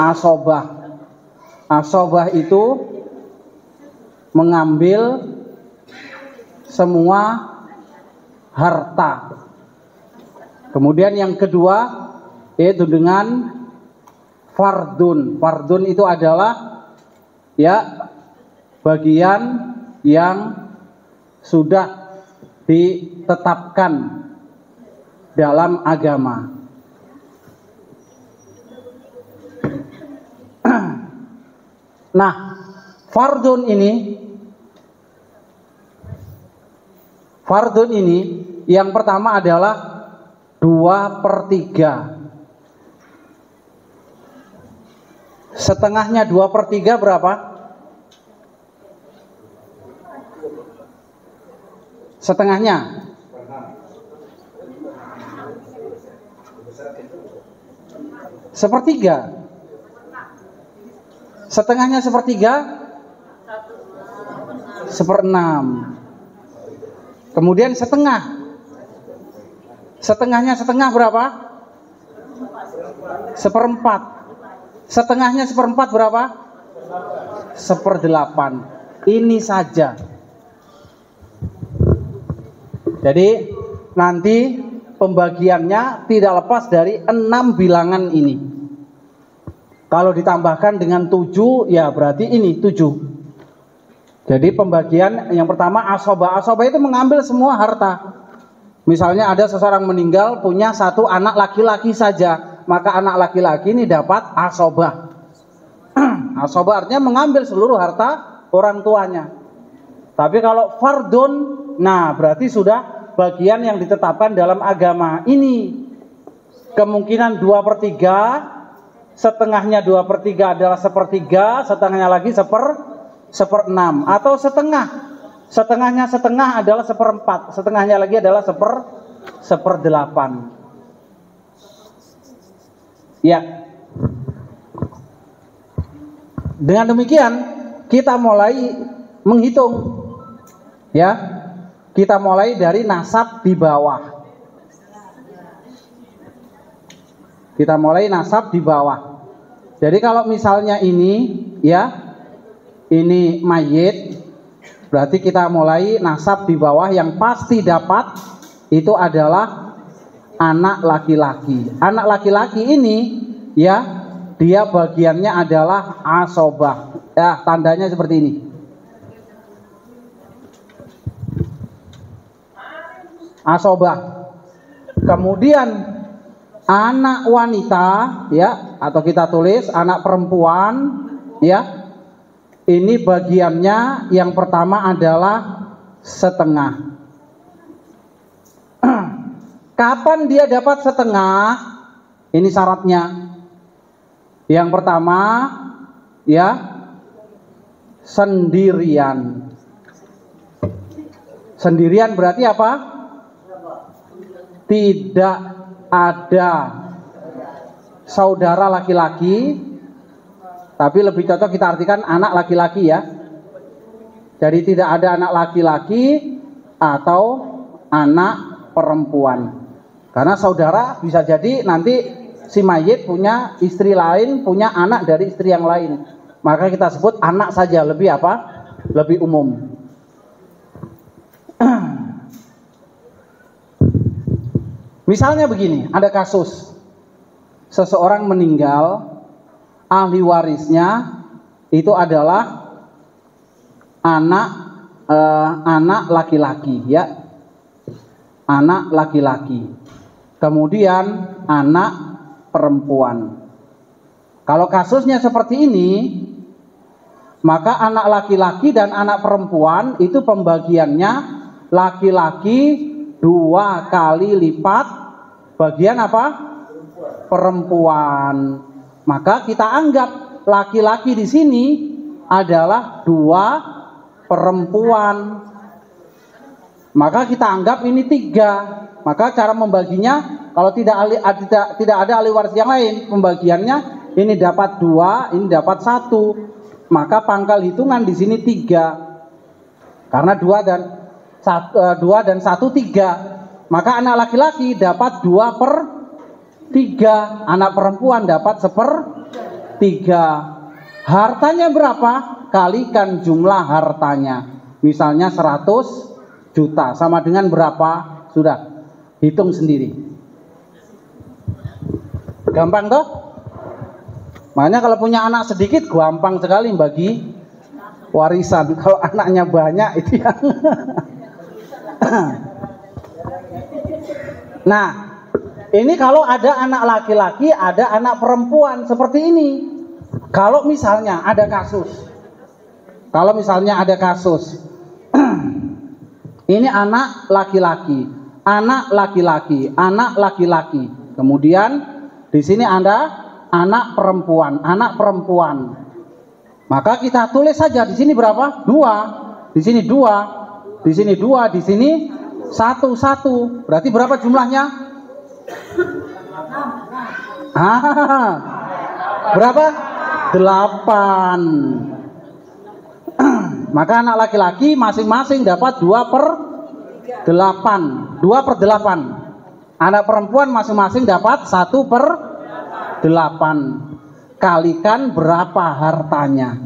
asobah. Asobah itu mengambil semua harta. Kemudian yang kedua yaitu dengan fardun. Fardun itu adalah ya bagian yang sudah ditetapkan dalam agama. Nah, fardun ini yang pertama adalah 2/3. Setengahnya 2/3 berapa? Setengahnya 1/3. Setengahnya 1/3 1/6. Kemudian setengahnya setengah berapa? 1/4. Setengahnya 1/4 berapa? 1/8. Ini saja. Jadi nanti pembagiannya tidak lepas dari 6 bilangan ini. Kalau ditambahkan dengan 7 ya berarti ini 7. Jadi pembagian yang pertama asobah. Asobah itu mengambil semua harta. Misalnya ada seseorang meninggal punya 1 anak laki-laki saja, maka anak laki-laki ini dapat asobah. Asobah artinya mengambil seluruh harta orang tuanya. Tapi kalau fardun, nah berarti sudah bagian yang ditetapkan dalam agama. Ini kemungkinan 2/3, setengahnya 2/3 adalah 1/3, setengahnya lagi 1/6, atau setengahnya setengah adalah 1/4, setengahnya lagi adalah 1/8. Ya. Dengan demikian kita mulai menghitung. Ya. Kita mulai dari nasab di bawah. Kita mulai nasab di bawah. Jadi kalau misalnya ini ya, ini mayit, berarti kita mulai nasab di bawah. Yang pasti dapat itu adalah anak laki-laki. Anak laki-laki ini ya, dia bagiannya adalah asobah. Ya, tandanya seperti ini. Asobah. Kemudian anak wanita ya, atau kita tulis anak perempuan ya. Ini bagiannya yang pertama adalah setengah. Kapan dia dapat setengah? Ini syaratnya. Yang pertama ya, sendirian. Sendirian berarti apa? Tidak ada saudara laki-laki, tapi lebih cocok kita artikan anak laki-laki ya. Jadi tidak ada anak laki-laki atau anak perempuan. Karena saudara bisa jadi nanti si mayit punya istri lain, punya anak dari istri yang lain. Maka kita sebut anak saja, lebih apa? Lebih umum. Misalnya begini, ada kasus seseorang meninggal, ahli warisnya itu adalah anak laki-laki ya, anak laki-laki, kemudian anak perempuan. Kalau kasusnya seperti ini, maka anak laki-laki dan anak perempuan itu pembagiannya laki-laki 2 kali lipat bagian apa? Perempuan. Maka kita anggap laki-laki di sini adalah 2 perempuan. Maka kita anggap ini 3. Maka cara membaginya, kalau tidak ada ahli waris yang lain, pembagiannya ini dapat 2, ini dapat 1. Maka pangkal hitungan di sini 3. Karena 2 dan 1 3. Maka anak laki-laki dapat 2/3, anak perempuan dapat 1/4. 3. Hartanya berapa? Kalikan jumlah hartanya. Misalnya 100 juta sama dengan berapa? Sudah, hitung sendiri. Gampang toh? Makanya kalau punya anak sedikit gampang sekali bagi warisan. Kalau anaknya banyak itu yang Nah, ini kalau ada anak laki-laki, ada anak perempuan seperti ini. Kalau misalnya ada kasus, ini anak laki-laki, anak laki-laki, anak laki-laki. Kemudian di sini ada anak perempuan, anak perempuan. Maka kita tulis saja di sini berapa? 2. Di sini 2. Di sini 2, di sini 1. Berarti berapa jumlahnya? Berapa? 8. Maka anak laki-laki masing-masing dapat 2/8. 2/8. Anak perempuan masing-masing dapat 1/8. Kalikan berapa hartanya.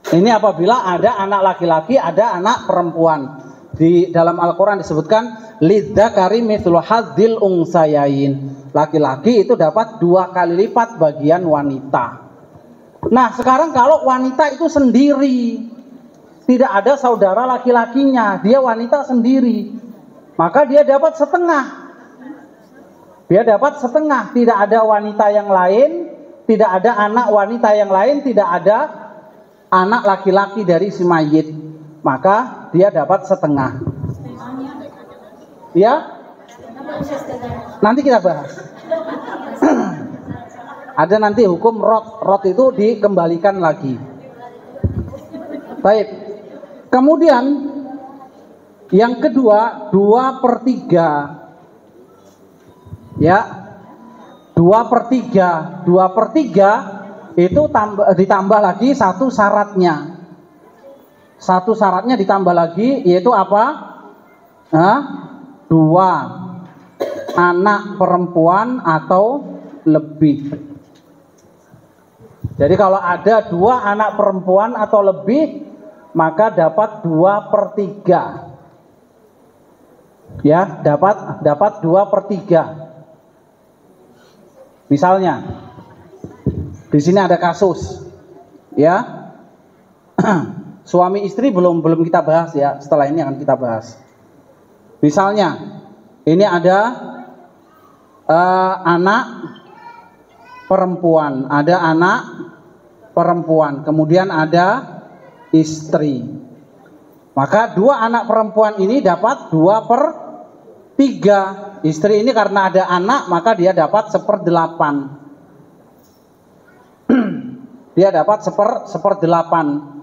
Ini apabila ada anak laki-laki, ada anak perempuan. Di dalam Al-Quran disebutkan lidzakari mithlu hadzil unsayain. Laki-laki itu dapat 2 kali lipat bagian wanita. Nah, sekarang kalau wanita itu sendiri, tidak ada saudara laki-lakinya, dia wanita sendiri, maka dia dapat setengah. Dia dapat setengah, tidak ada wanita yang lain, tidak ada anak wanita yang lain, tidak ada anak laki-laki dari si mayit, maka dia dapat setengah. Ya, nanti kita bahas. Ada nanti hukum rot itu dikembalikan lagi. Baik. Kemudian yang kedua 2/3. Ya, 2/3. 2/3 itu ditambah lagi satu syaratnya. Satu syaratnya ditambah lagi, yaitu apa? 2 anak perempuan atau lebih. Jadi kalau ada 2 anak perempuan atau lebih, maka dapat 2/3. Ya, dapat 2/3. Misalnya, di sini ada kasus, ya, suami istri belum kita bahas ya. Setelah ini akan kita bahas. Misalnya, ini ada anak perempuan, kemudian ada istri. Maka 2 anak perempuan ini dapat 2/3. Istri ini karena ada anak, maka dia dapat 1/8. Dia dapat 1/8.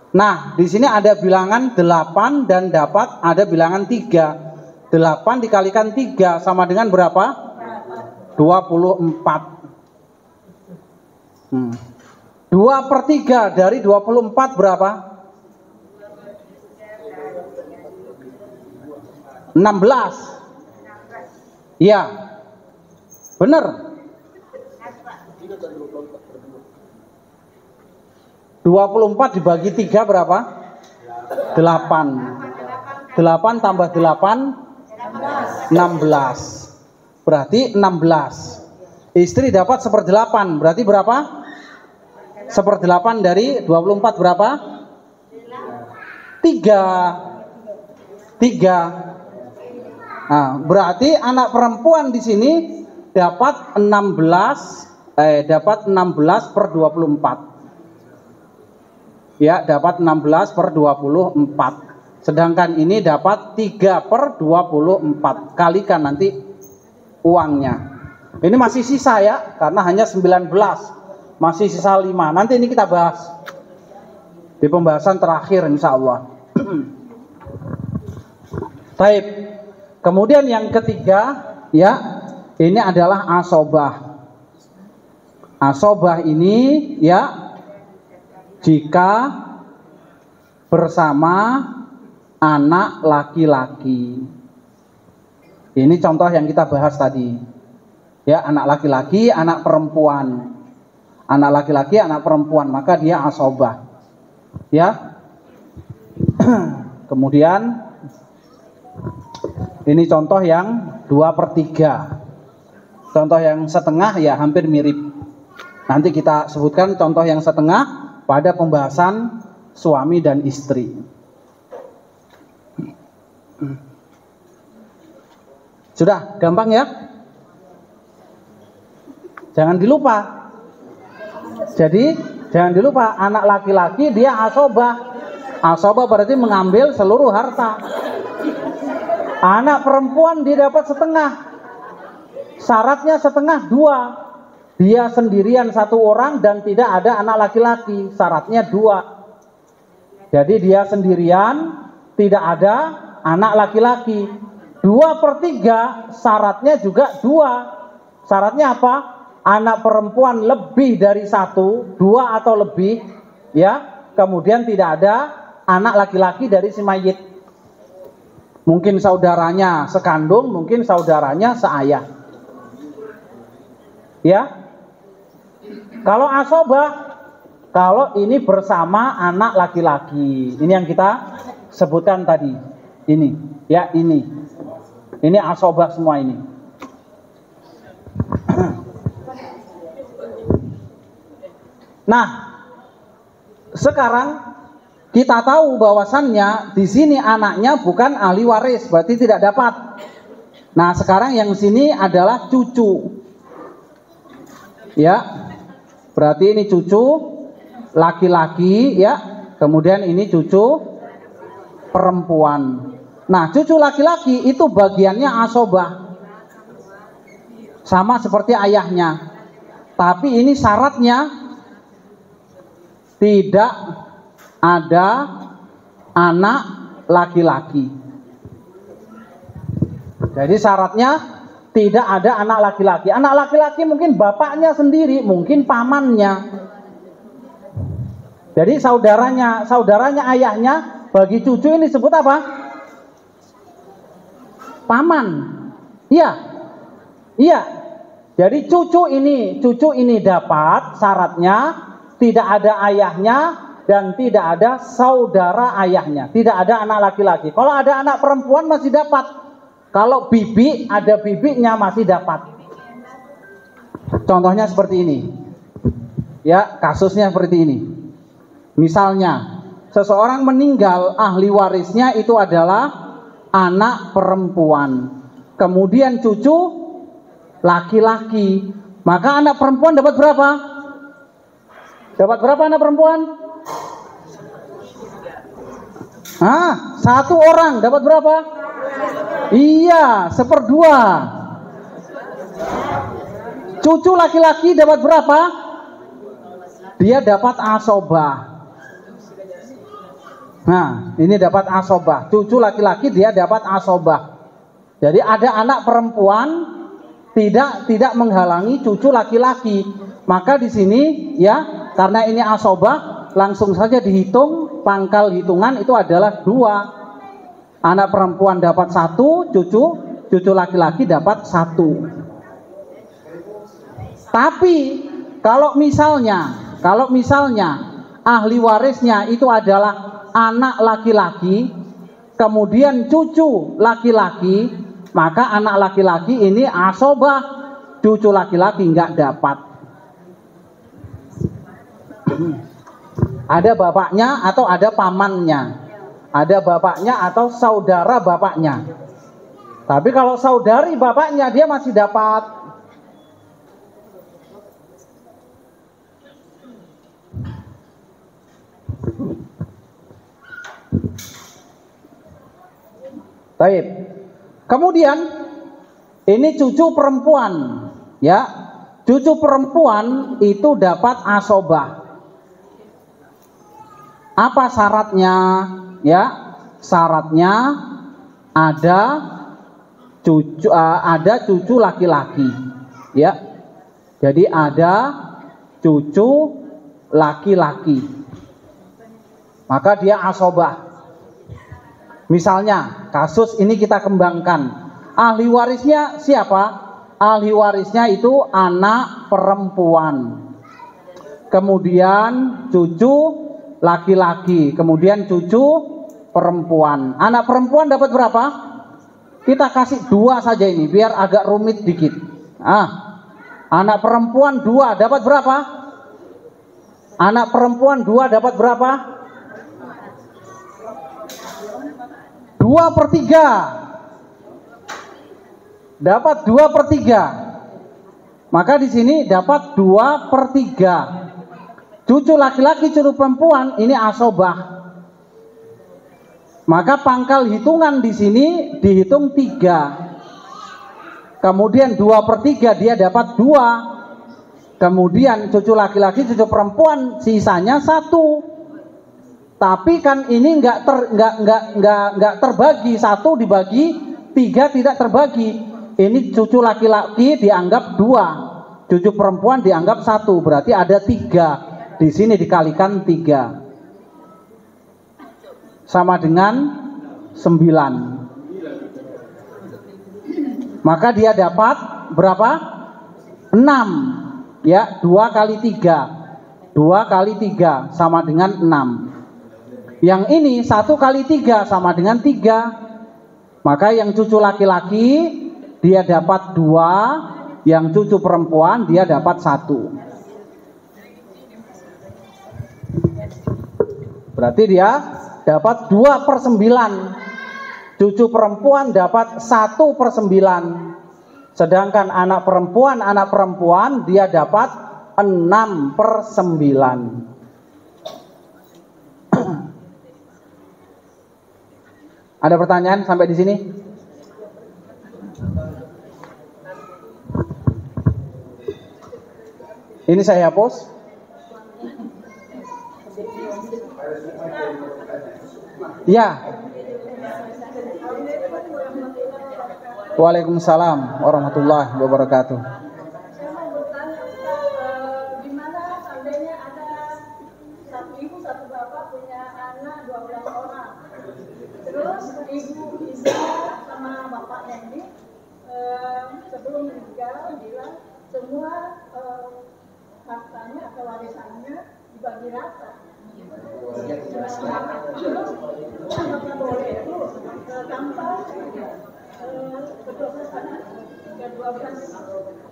Nah, di sini ada bilangan 8 dan ada bilangan 3. 8 dikalikan 3 sama dengan berapa? 24. 2/3 dari 24 berapa? 16. Iya, benar. 24 dibagi 3 berapa? 8. 8 tambah 8 16. Berarti 16. Istri dapat 1/8. Berarti berapa? 1/8 dari 24 berapa? 3. Nah, berarti anak perempuan di sini dapat 16/24. Ya, dapat 16/24. Sedangkan ini dapat 3/24. Kalikan nanti uangnya. Ini masih sisa ya, karena hanya 19. Masih sisa 5. Nanti ini kita bahas di pembahasan terakhir insya Allah. Baik. Kemudian yang ketiga, ya, ini adalah asobah. Asobah ini, ya, jika bersama anak laki-laki. Ini contoh yang kita bahas tadi. Ya, anak laki-laki, anak perempuan. Anak laki-laki, anak perempuan, maka dia asobah. Ya. Kemudian ini contoh yang 2/3. Contoh yang setengah ya hampir mirip. Nanti kita sebutkan contoh yang setengah pada pembahasan suami dan istri. Sudah gampang ya? Jangan dilupa. Jadi jangan dilupa, anak laki-laki dia asobah. Asobah berarti mengambil seluruh harta. Anak perempuan dia dapat setengah. Syaratnya setengah 2. Dia sendirian 1 orang dan tidak ada anak laki-laki. Syaratnya 2. Jadi dia sendirian, tidak ada anak laki-laki. 2/3 syaratnya juga 2. Syaratnya apa? Anak perempuan lebih dari 1, 2 atau lebih, ya. Kemudian tidak ada anak laki-laki dari si mayit. Mungkin saudaranya sekandung, mungkin saudaranya seayah. Ya. Kalau asobah, kalau ini bersama anak laki-laki. Ini yang kita sebutkan tadi. Ini, ya ini. Ini asobah semua ini. Nah, sekarang kita tahu bahwasannya di sini anaknya bukan ahli waris, berarti tidak dapat. Nah, sekarang yang sini adalah cucu. Ya. Berarti ini cucu laki-laki ya. Kemudian ini cucu perempuan. Nah, cucu laki-laki itu bagiannya asobah. Sama seperti ayahnya. Tapi ini syaratnya tidak ada anak laki-laki. Jadi syaratnya tidak ada anak laki-laki. Anak laki-laki mungkin bapaknya sendiri, mungkin pamannya. Jadi saudaranya ayahnya, bagi cucu ini disebut apa? Paman. Iya. Iya. Jadi cucu ini dapat syaratnya tidak ada ayahnya dan tidak ada saudara ayahnya, tidak ada anak laki-laki. Kalau ada anak perempuan masih dapat. Kalau bibi ada bibinya masih dapat. Contohnya seperti ini. Ya, kasusnya seperti ini. Misalnya, seseorang meninggal, ahli warisnya itu adalah anak perempuan. Kemudian cucu laki-laki. Maka anak perempuan dapat berapa? Dapat berapa anak perempuan? 1 orang dapat berapa? Iya, 1/2. Cucu laki-laki dapat berapa? Dia dapat asobah. Nah, ini dapat asobah. Cucu laki-laki dia dapat asobah. Jadi ada anak perempuan tidak menghalangi cucu laki-laki. Maka di sini ya, karena ini asobah, langsung saja dihitung, pangkal hitungan itu adalah 2. Anak perempuan dapat 1, cucu laki-laki dapat 1. Tapi kalau misalnya ahli warisnya itu adalah anak laki-laki, kemudian cucu laki-laki, maka anak laki-laki ini asobah, cucu laki-laki nggak dapat. Ada bapaknya atau ada pamannya, ada bapaknya atau saudara bapaknya. Tapi kalau saudari bapaknya dia masih dapat. Baik. Kemudian ini cucu perempuan, ya. Cucu perempuan itu dapat asobah. Apa syaratnya? Ya, syaratnya ada cucu laki-laki, ya. Jadi ada cucu laki-laki, maka dia asobah. Misalnya kasus ini kita kembangkan, ahli warisnya siapa? Ahli warisnya itu anak perempuan, kemudian cucu laki-laki, kemudian cucu perempuan. Anak perempuan dapat berapa? Kita kasih 2 saja ini biar agak rumit dikit. Anak perempuan 2 dapat berapa? Anak perempuan 2 dapat berapa? 2/3. Dapat 2/3. Maka di sini dapat 2/3. Cucu laki-laki, cucu perempuan ini asobah. Maka pangkal hitungan di sini dihitung 3. Kemudian 2/3 dia dapat 2. Kemudian cucu laki-laki, cucu perempuan sisanya 1. Tapi kan ini nggak terbagi, 1 dibagi 3 tidak terbagi. Ini cucu laki-laki dianggap 2, cucu perempuan dianggap 1, berarti ada 3. Di sini dikalikan 3 sama dengan 9. Maka dia dapat berapa? 6. Ya, 2 kali 3. 2 kali 3 sama dengan 6. Yang ini 1 kali 3 sama dengan 3. Maka yang cucu laki-laki dia dapat 2, yang cucu perempuan dia dapat 1. Berarti dia dapat 2/9. Cucu perempuan dapat 1/9. Sedangkan anak perempuan dia dapat 6/9. Ada pertanyaan sampai di sini? Ini saya hapus. Ya. Waalaikumsalam warahmatullahi wabarakatuh. Gimana seandainya ada satu ibu satu bapak punya anak 12 orang, terus ibu bisa sama bapaknya ini sebelum meninggal bilang semua hartanya atau warisannya dibagi rata. Terus apakah boleh itu tanpa kedua belas anak, 12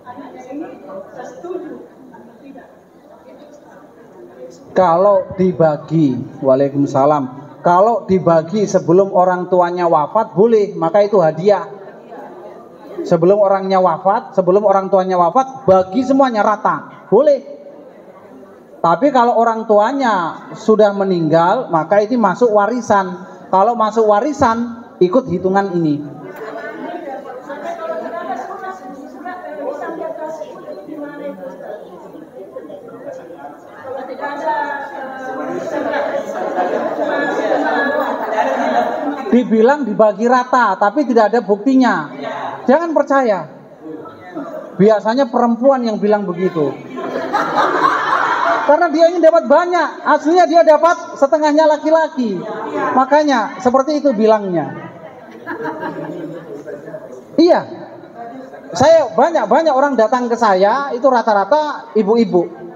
anaknya ini setuju atau tidak? Kalau dibagi, waalaikumsalam. Kalau dibagi sebelum orang tuanya wafat boleh, maka itu hadiah. Sebelum orang tuanya wafat, bagi semuanya rata, boleh. Tapi kalau orang tuanya sudah meninggal, maka itu masuk warisan. Kalau masuk warisan, ikut hitungan ini. Dibilang dibagi rata, tapi tidak ada buktinya. Jangan percaya. Biasanya perempuan yang bilang begitu. Karena dia ingin dapat banyak, aslinya dia dapat setengahnya laki-laki. Makanya seperti itu bilangnya. Iya. Saya banyak orang datang ke saya itu rata-rata ibu-ibu.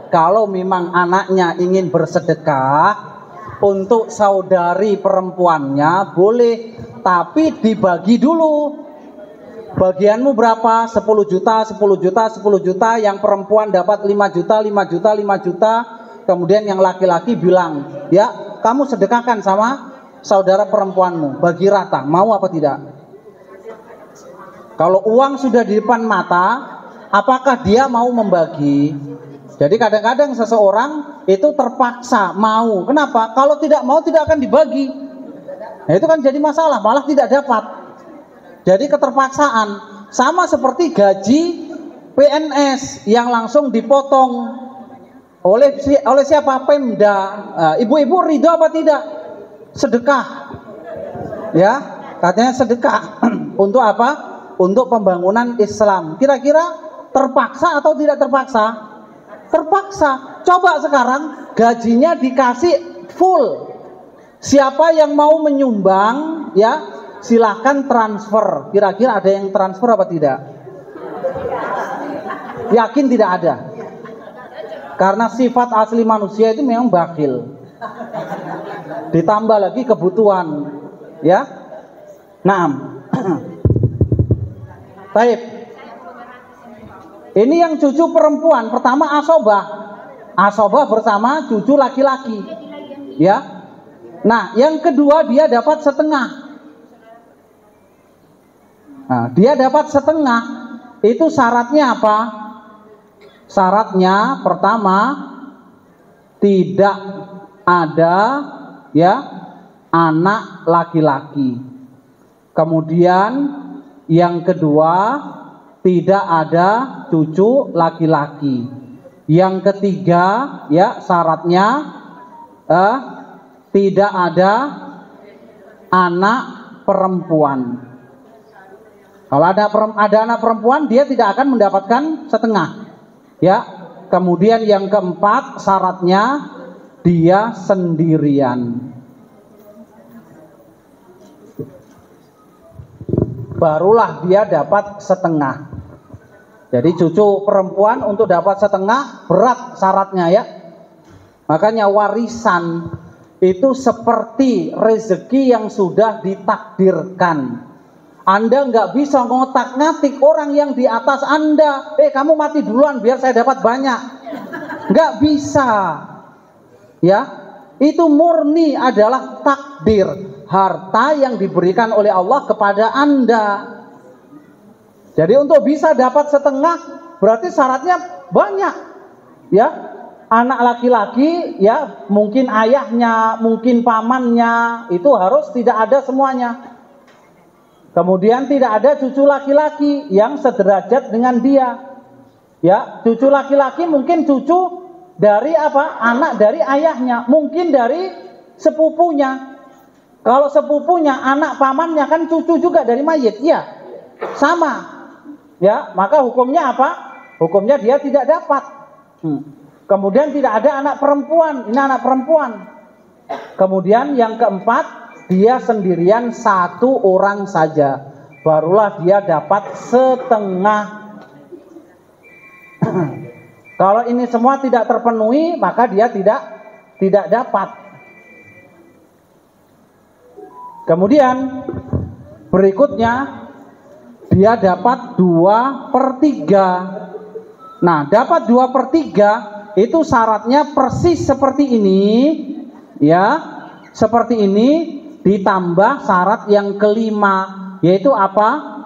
Kalau memang anaknya ingin bersedekah untuk saudari perempuannya boleh, tapi dibagi dulu. Bagianmu berapa? 10 juta, 10 juta, 10 juta. Yang perempuan dapat 5 juta, 5 juta, 5 juta. Kemudian yang laki-laki bilang, ya kamu sedekahkan sama saudara perempuanmu, bagi rata. Mau apa tidak? Kalau uang sudah di depan mata, apakah dia mau membagi? Jadi kadang-kadang seseorang itu terpaksa mau. Kenapa? Kalau tidak mau tidak akan dibagi. Nah, itu kan jadi masalah, malah tidak dapat. Jadi keterpaksaan. Sama seperti gaji PNS yang langsung dipotong oleh siapa? Pemda. Ibu-ibu ridho apa tidak? Sedekah. Ya. katanya sedekah. Untuk apa? Untuk pembangunan Islam. Kira-kira terpaksa atau tidak terpaksa? Terpaksa. Coba sekarang gajinya dikasih full. Siapa yang mau menyumbang, ya silahkan transfer. Kira-kira ada yang transfer apa tidak? Yakin tidak ada. Karena sifat asli manusia itu memang bakhil. Ditambah lagi kebutuhan, ya. Naam. Baik. Ini yang cucu perempuan. Pertama asobah. Asobah bersama cucu laki-laki. Ya. Nah, yang kedua dia dapat setengah. Nah, dia dapat setengah. Itu syaratnya apa? Syaratnya pertama tidak ada ya anak laki-laki. Kemudian yang kedua tidak ada cucu laki-laki. Yang ketiga ya syaratnya tidak ada anak perempuan. Kalau ada anak perempuan dia tidak akan mendapatkan setengah. Ya. Kemudian yang keempat syaratnya dia sendirian. Barulah dia dapat setengah. Jadi cucu perempuan untuk dapat setengah berat syaratnya ya. Makanya warisan itu seperti rezeki yang sudah ditakdirkan. Anda nggak bisa ngotak-ngatik orang yang di atas Anda. Kamu mati duluan biar saya dapat banyak. Nggak bisa. Ya, itu murni adalah takdir. Harta yang diberikan oleh Allah kepada Anda. Jadi untuk bisa dapat setengah berarti syaratnya banyak. Ya, anak laki-laki ya mungkin ayahnya, mungkin pamannya itu harus tidak ada semuanya. Kemudian tidak ada cucu laki-laki yang sederajat dengan dia. Ya, cucu laki-laki mungkin cucu dari apa? Anak dari ayahnya, mungkin dari sepupunya. Kalau sepupunya anak pamannya kan cucu juga dari mayit, ya sama, ya maka hukumnya apa? Hukumnya dia tidak dapat. Kemudian tidak ada anak perempuan, ini anak perempuan. Kemudian yang keempat dia sendirian satu orang saja, barulah dia dapat setengah. Kalau ini semua tidak terpenuhi maka dia tidak dapat. Kemudian berikutnya dia dapat 2/3. Nah, dapat 2/3 itu syaratnya persis seperti ini, ya, seperti ini ditambah syarat yang kelima, yaitu apa?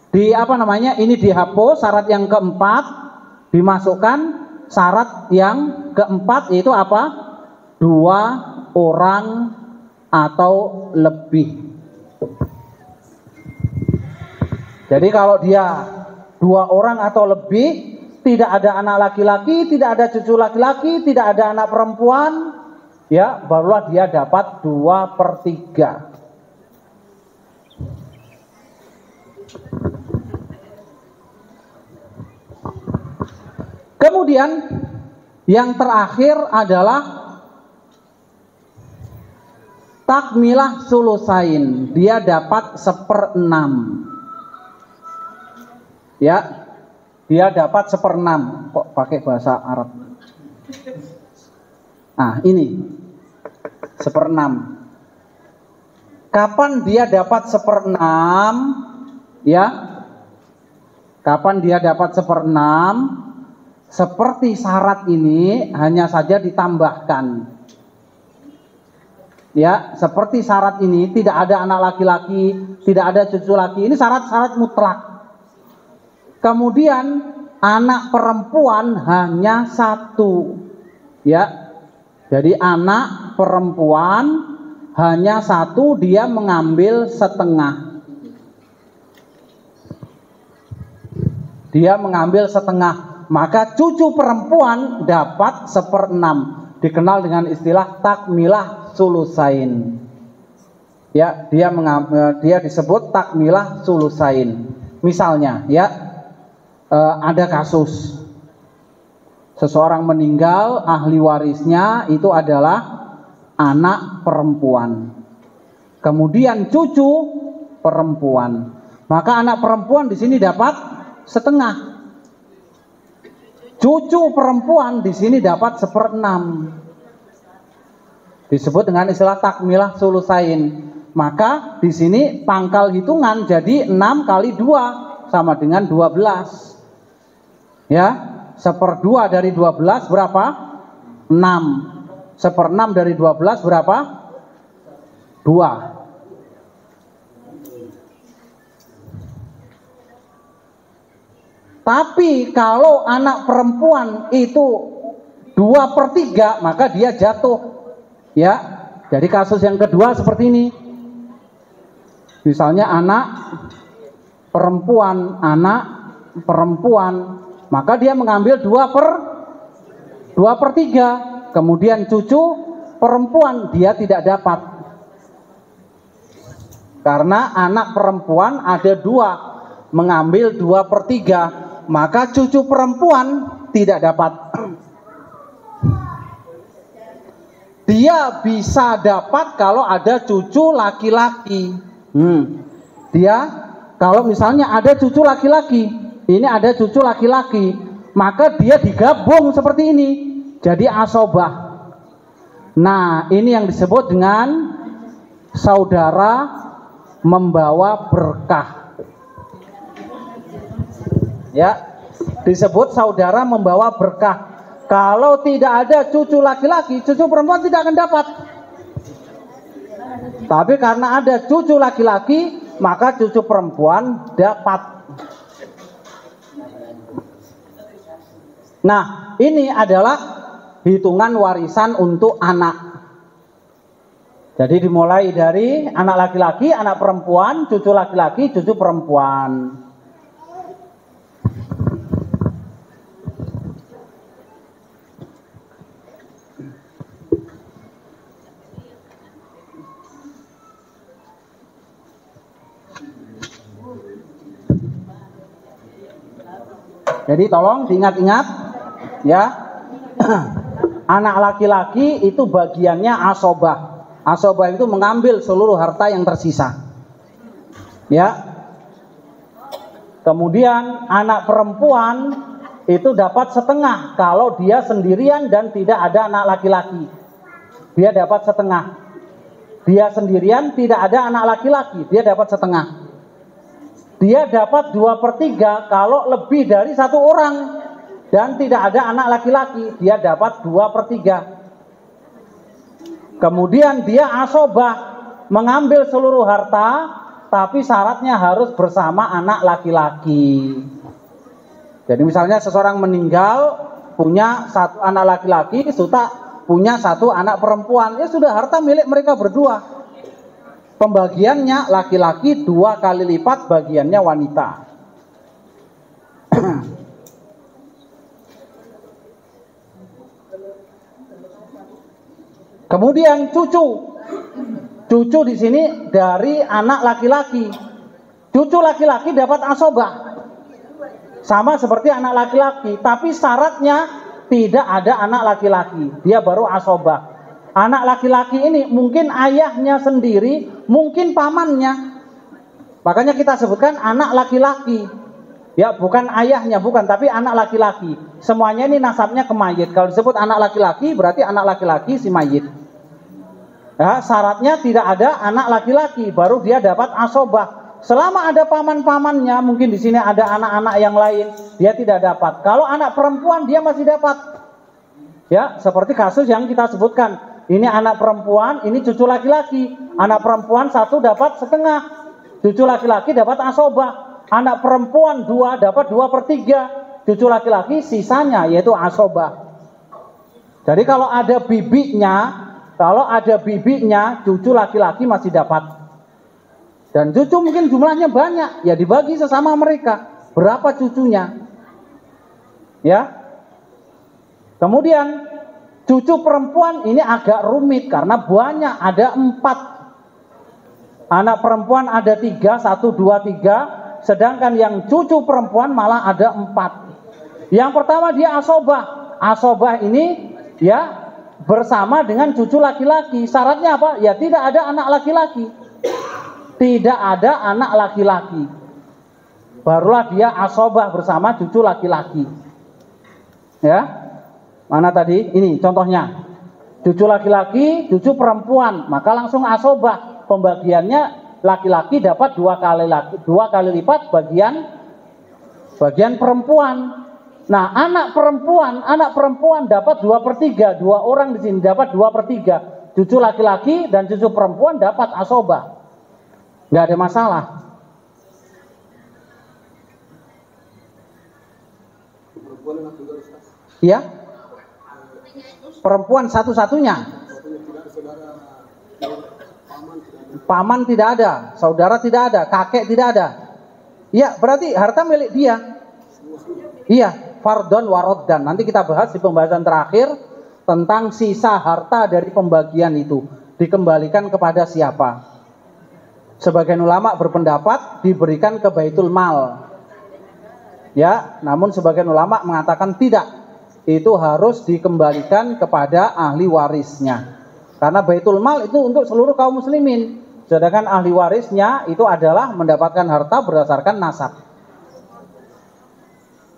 Ini dihapus syarat yang keempat, dimasukkan syarat yang keempat yaitu apa? 2 orang atau lebih. Jadi kalau dia 2 orang atau lebih, tidak ada anak laki-laki, tidak ada cucu laki-laki, tidak ada anak perempuan, ya barulah dia dapat 2/3. Kemudian yang terakhir adalah takmilah sulusain, dia dapat 1/6. Ya, dia dapat 1/6. Kok pakai bahasa Arab? Nah, ini 1/6. Kapan dia dapat 1/6? Ya, kapan dia dapat 1/6? Seperti syarat ini hanya saja ditambahkan. Ya, seperti syarat ini tidak ada anak laki-laki, tidak ada cucu laki. Ini syarat-syarat mutlak. Kemudian anak perempuan hanya 1. Ya. Jadi anak perempuan hanya 1, dia mengambil setengah. Dia mengambil setengah. Maka cucu perempuan dapat 1/6. Dikenal dengan istilah takmilah sulusain. Ya, dia disebut takmilah sulusain. Misalnya, ya, ada kasus seseorang meninggal, ahli warisnya itu adalah anak perempuan. Kemudian cucu perempuan. Maka anak perempuan di sini dapat setengah. Cucu perempuan di sini dapat 1/6. Disebut dengan istilah takmilah sulusain. Maka di sini pangkal hitungan jadi 6 kali 2 sama dengan 12. Ya, 1/2 dari 12 berapa? 6. 1/6 dari 12 berapa? 2. Tapi kalau anak perempuan itu 2/3 maka dia jatuh. Ya, jadi kasus yang kedua seperti ini. Misalnya anak perempuan, maka dia mengambil 2/3. Kemudian cucu perempuan dia tidak dapat. Karena anak perempuan ada 2, mengambil 2/3. Maka cucu perempuan tidak dapat. Dia bisa dapat kalau ada cucu laki-laki. Dia kalau misalnya ada cucu laki-laki, ini ada cucu laki-laki, maka dia digabung seperti ini, jadi asobah. Nah, ini yang disebut dengan saudara membawa berkah. Ya, disebut saudara membawa berkah. Kalau tidak ada cucu laki-laki, cucu perempuan tidak akan dapat. Tapi karena ada cucu laki-laki, maka cucu perempuan dapat. Nah, ini adalah hitungan warisan untuk anak. Jadi dimulai dari anak laki-laki, anak perempuan, cucu laki-laki, cucu perempuan. Jadi tolong diingat-ingat ya. Anak laki-laki itu bagiannya asobah. Asobah itu mengambil seluruh harta yang tersisa. Ya. Kemudian anak perempuan itu dapat setengah kalau dia sendirian dan tidak ada anak laki-laki. Dia dapat setengah. Dia sendirian tidak ada anak laki-laki, dia dapat setengah. Dia dapat 2/3 kalau lebih dari 1 orang dan tidak ada anak laki-laki, dia dapat 2/3. Kemudian dia asobah, mengambil seluruh harta, tapi syaratnya harus bersama anak laki-laki. Jadi misalnya seseorang meninggal punya 1 anak laki-laki, sudah punya 1 anak perempuan, ya sudah harta milik mereka berdua. Pembagiannya laki-laki 2 kali lipat bagiannya wanita. Kemudian cucu di sini dari anak laki-laki. Cucu laki-laki dapat asobah, sama seperti anak laki-laki, tapi syaratnya tidak ada anak laki-laki, dia baru asobah. Anak laki-laki ini mungkin ayahnya sendiri, mungkin pamannya. Makanya kita sebutkan anak laki-laki. Ya, bukan ayahnya, bukan, tapi anak laki-laki. Semuanya ini nasabnya ke mayit. Kalau disebut anak laki-laki, berarti anak laki-laki si mayit. Ya, syaratnya tidak ada anak laki-laki, baru dia dapat asobah. Selama ada paman-pamannya, mungkin di sini ada anak-anak yang lain, dia tidak dapat. Kalau anak perempuan, dia masih dapat. Ya, seperti kasus yang kita sebutkan. Ini anak perempuan, ini cucu laki-laki. Anak perempuan 1 dapat setengah, cucu laki-laki dapat asobah. Anak perempuan 2 dapat 2/3, cucu laki-laki sisanya yaitu asobah. Jadi kalau ada bibiknya, cucu laki-laki masih dapat. Dan cucu mungkin jumlahnya banyak, ya dibagi sesama mereka. Berapa cucunya? Ya. Kemudian cucu perempuan ini agak rumit karena banyak, ada 4. Anak perempuan ada 3, 1, 2, 3, sedangkan yang cucu perempuan malah ada 4. Yang pertama dia asobah. Asobah ini ya bersama dengan cucu laki-laki. Syaratnya apa? Ya tidak ada anak laki-laki. Tidak ada anak laki-laki. Barulah dia asobah bersama cucu laki-laki. Ya. Mana tadi? Ini contohnya. Cucu laki-laki, cucu perempuan, maka langsung asobah. Pembagiannya laki-laki dapat 2 kali lipat bagian perempuan. Nah, anak perempuan dapat 2/3, 2 orang di sini dapat 2/3. Cucu laki-laki dan cucu perempuan dapat asobah. Nggak ada masalah. Ya, perempuan satu-satunya. Paman tidak ada, saudara tidak ada, kakek tidak ada. Ya, berarti harta milik dia. Iya, fardon waroddan. Nanti kita bahas di pembahasan terakhir tentang sisa harta dari pembagian itu dikembalikan kepada siapa. Sebagian ulama berpendapat diberikan ke Baitul Mal. Ya, namun sebagian ulama mengatakan tidak. Itu harus dikembalikan kepada ahli warisnya. Karena Baitul Mal itu untuk seluruh kaum muslimin. Sedangkan ahli warisnya itu adalah mendapatkan harta berdasarkan nasab.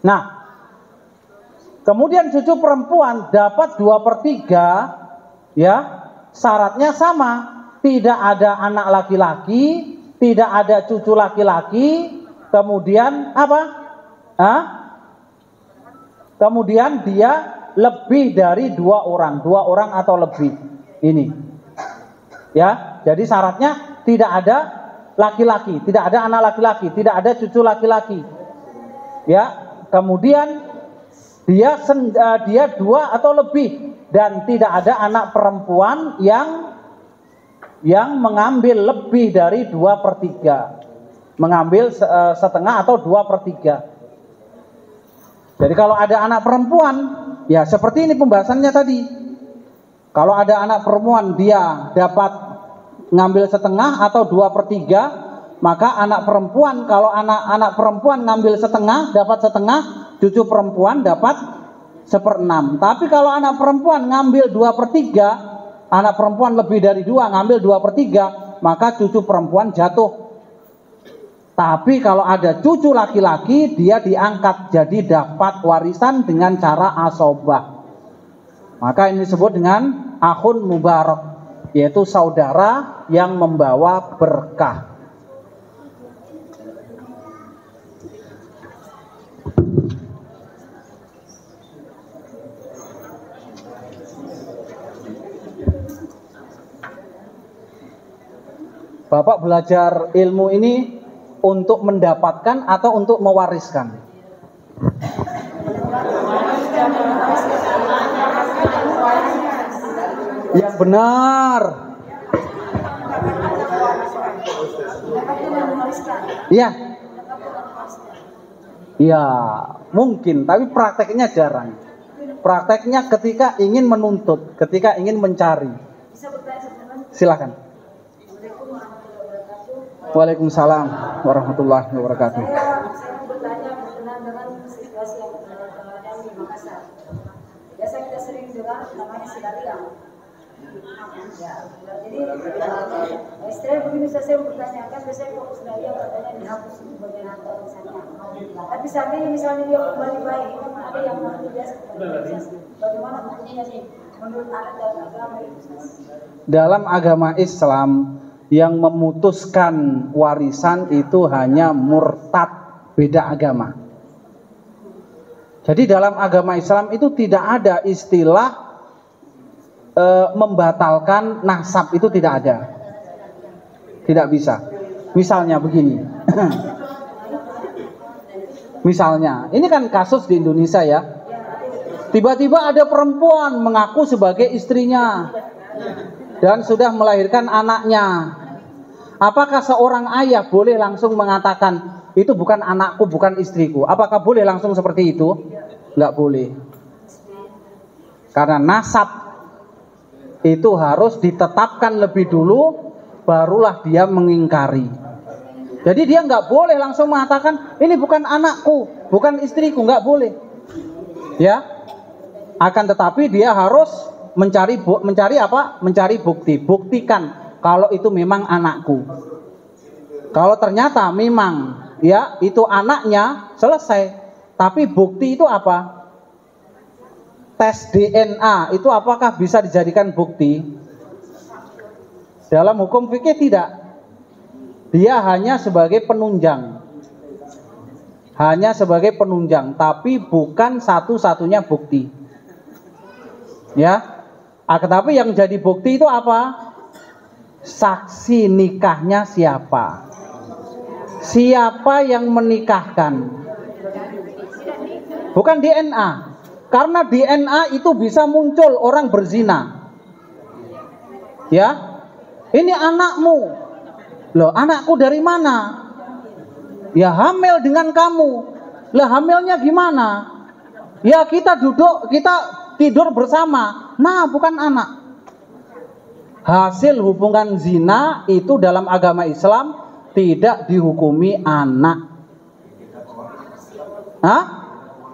Nah, kemudian cucu perempuan dapat 2/3, ya, syaratnya sama. Tidak ada anak laki-laki, tidak ada cucu laki-laki, kemudian apa? Kemudian dia lebih dari 2 orang atau lebih. Ini. Ya, jadi syaratnya tidak ada laki-laki, tidak ada anak laki-laki, tidak ada cucu laki-laki. Ya, kemudian dia 2 atau lebih dan tidak ada anak perempuan yang mengambil lebih dari 2/3, mengambil setengah atau 2/3. Jadi kalau ada anak perempuan, ya seperti ini pembahasannya tadi. Kalau ada anak perempuan dia dapat ngambil setengah atau 2/3, maka anak perempuan, kalau anak perempuan ngambil setengah dapat setengah, cucu perempuan dapat 1/6. Tapi kalau anak perempuan ngambil 2/3, anak perempuan lebih dari 2 ngambil 2/3, maka cucu perempuan jatuh. Tapi kalau ada cucu laki-laki dia diangkat jadi dapat warisan dengan cara asobah. Maka ini disebut dengan akhun mubarak, yaitu saudara yang membawa berkah. Bapak belajar ilmu ini untuk mendapatkan atau untuk mewariskan? Yang benar. Iya. Ya, mungkin, tapi prakteknya jarang. Prakteknya ketika ingin menuntut, ketika ingin mencari. Silakan. Waalaikumsalam warahmatullahi wabarakatuh. Saya bertanya berkenaan dengan situasi yang terjadi di Makassar. Biasa kita sering dengar namanya Sidariang. Ya, jadi istilahnya begini saya bertanyakan, biasanya kalau Sidariang katanya dihapus di bagian harta misalnya. Tapi saat ini misalnya dia kembali baik, itu ada yang menurut biasa. Bagaimana hukumnya nih menurut adat dan agama Islam? Dalam agama Islam yang memutuskan warisan itu hanya murtad, beda agama. Jadi dalam agama Islam itu tidak ada istilah membatalkan nasab, itu tidak ada. Tidak bisa. Misalnya begini. Misalnya, ini kan kasus di Indonesia ya. Tiba-tiba ada perempuan mengaku sebagai istrinya dan sudah melahirkan anaknya. Apakah seorang ayah boleh langsung mengatakan itu bukan anakku, bukan istriku? Apakah boleh langsung seperti itu? Enggak boleh. Karena nasab itu harus ditetapkan lebih dulu barulah dia mengingkari. Jadi dia nggak boleh langsung mengatakan ini bukan anakku, bukan istriku, nggak boleh. Ya, akan tetapi dia harus mencari apa? Mencari bukti, buktikan kalau itu memang anakku. Kalau ternyata memang ya itu anaknya, selesai. Tapi bukti itu apa? Tes DNA itu apakah bisa dijadikan bukti? Dalam hukum fikih tidak. Dia hanya sebagai penunjang. Hanya sebagai penunjang, tapi bukan satu-satunya bukti. Ya. Tetapi yang jadi bukti itu apa? Saksi nikahnya siapa? Siapa yang menikahkan? Bukan DNA. Karena DNA itu bisa muncul orang berzina. Ya. Ini anakmu. Loh, anakku dari mana? Ya hamil dengan kamu. Lah hamilnya gimana? Ya kita tidur bersama. Nah, bukan anak. Hasil hubungan zina itu dalam agama Islam tidak dihukumi anak. Hah?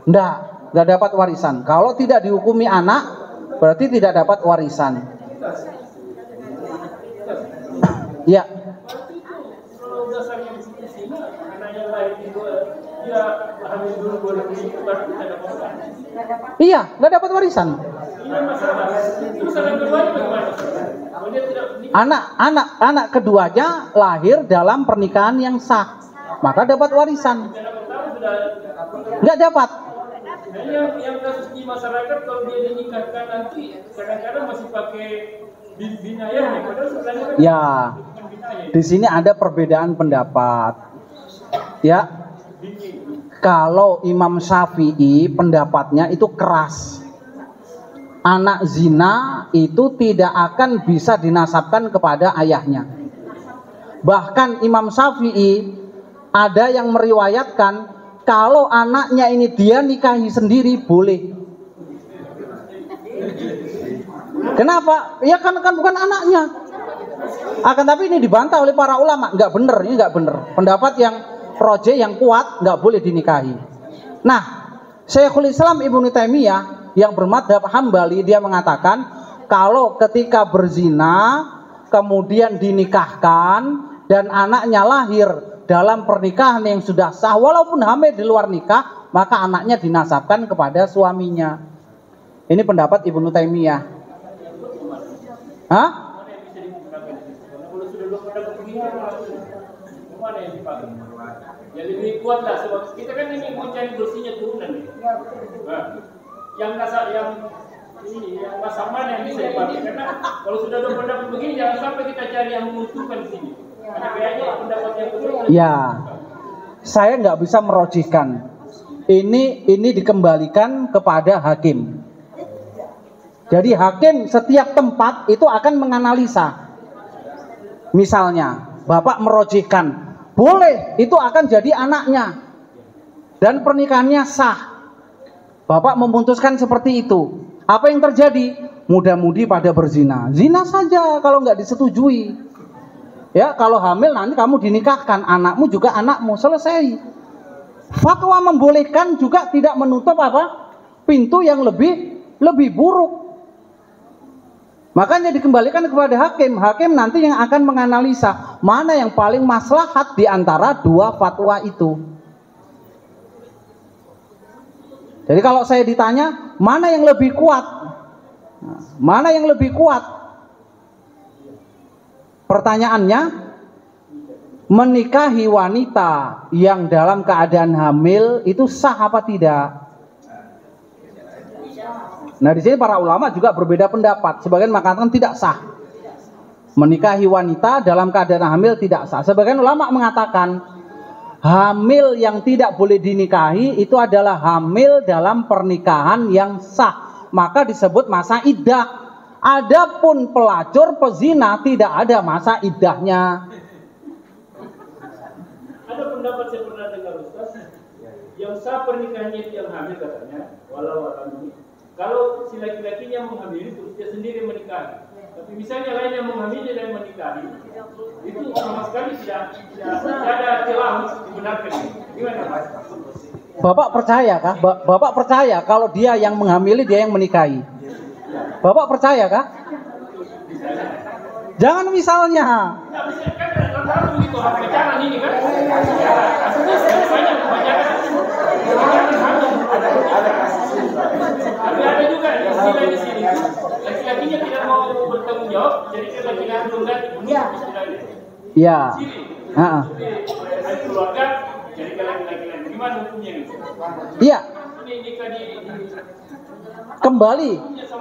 Enggak dapat warisan. Kalau tidak dihukumi anak, berarti tidak dapat warisan. Ya. Iya, nggak dapat warisan. Anak keduanya lahir dalam pernikahan yang sah, maka dapat warisan. Nggak dapat. Yang kasus di masyarakat kalau dia dinikahkan nanti kadang-kadang masih pakai binayahnya, padahal sebenarnya kan ya. Di sini ada perbedaan pendapat. Ya. Kalau Imam Syafi'i pendapatnya itu keras. Anak zina itu tidak akan bisa dinasabkan kepada ayahnya. Bahkan Imam Syafi'i ada yang meriwayatkan kalau anaknya ini dia nikahi sendiri boleh. Kenapa? Ya kan bukan anaknya. Akan tapi ini dibantah oleh para ulama, nggak bener, ini nggak bener. Pendapat yang roje yang kuat nggak boleh dinikahi. Nah, Syekhul Islam Ibnu Taimiyah yang bermadzhab Hambali dia mengatakan kalau ketika berzina kemudian dinikahkan dan anaknya lahir dalam pernikahan yang sudah sah walaupun hamil di luar nikah, maka anaknya dinasabkan kepada suaminya. Ini pendapat Ibnu Taimiyah. Hah? Ya lebih kuat lah sebab kita kan ini mau cari bersihnya turunan nih. Nah, yang pasangan yang bisa dipakai karena kalau sudah ada pendapat begini jangan sampai kita cari yang menguntungkan di sini. Karena kayaknya pendapat yang betul. Ya, saya nggak bisa merojihkan. Ini dikembalikan kepada hakim. Jadi hakim setiap tempat itu akan menganalisa. Misalnya, Bapak merojihkan boleh, itu akan jadi anaknya dan pernikahannya sah. Bapak memutuskan seperti itu. Apa yang terjadi? Mudah-mudi pada berzina. Zina saja kalau nggak disetujui. Ya, kalau hamil nanti kamu dinikahkan, anakmu juga anakmu, selesai. Fatwa membolehkan juga tidak menutup apa? Pintu yang lebih buruk. Makanya dikembalikan kepada hakim. Hakim nanti yang akan menganalisa mana yang paling maslahat di antara dua fatwa itu. Jadi kalau saya ditanya mana yang lebih kuat? Mana yang lebih kuat? Pertanyaannya, menikahi wanita yang dalam keadaan hamil itu sah apa tidak? Nah, di sini para ulama juga berbeda pendapat. Sebagian mengatakan tidak sah. Menikahi wanita dalam keadaan hamil tidak sah. Sebagian ulama mengatakan hamil yang tidak boleh dinikahi itu adalah hamil dalam pernikahan yang sah. Maka disebut masa iddah. Adapun pelacur pezina tidak ada masa iddahnya. Ada pendapat saya pernah dengar Ustaz, yang sah pernikahannya itu yang hamil katanya, walau ini. Kalau si laki-lakinya menghamili terus dia sendiri menikah. Tapi misalnya lain yang menghamili dan menikahi, itu sama sekali tidak ada celah untuk dibenarkan. Gimana Pak? Bapak percaya kah? Bapak percaya kalau dia yang menghamili, dia yang menikahi? Bapak percaya kah? Jangan misalnya. Nggak bisa kan kalau begitu pacaran ini kan? Banyak kebanyakan. Tapi ada juga istilah di sini. Laki-lakinya tidak mau bertanggung jawab, jadi kita tidak tunggal istilahnya. Iya. Keluarga jadi laki-laki. Gimana hukumnya ini? Iya. Ini nikah di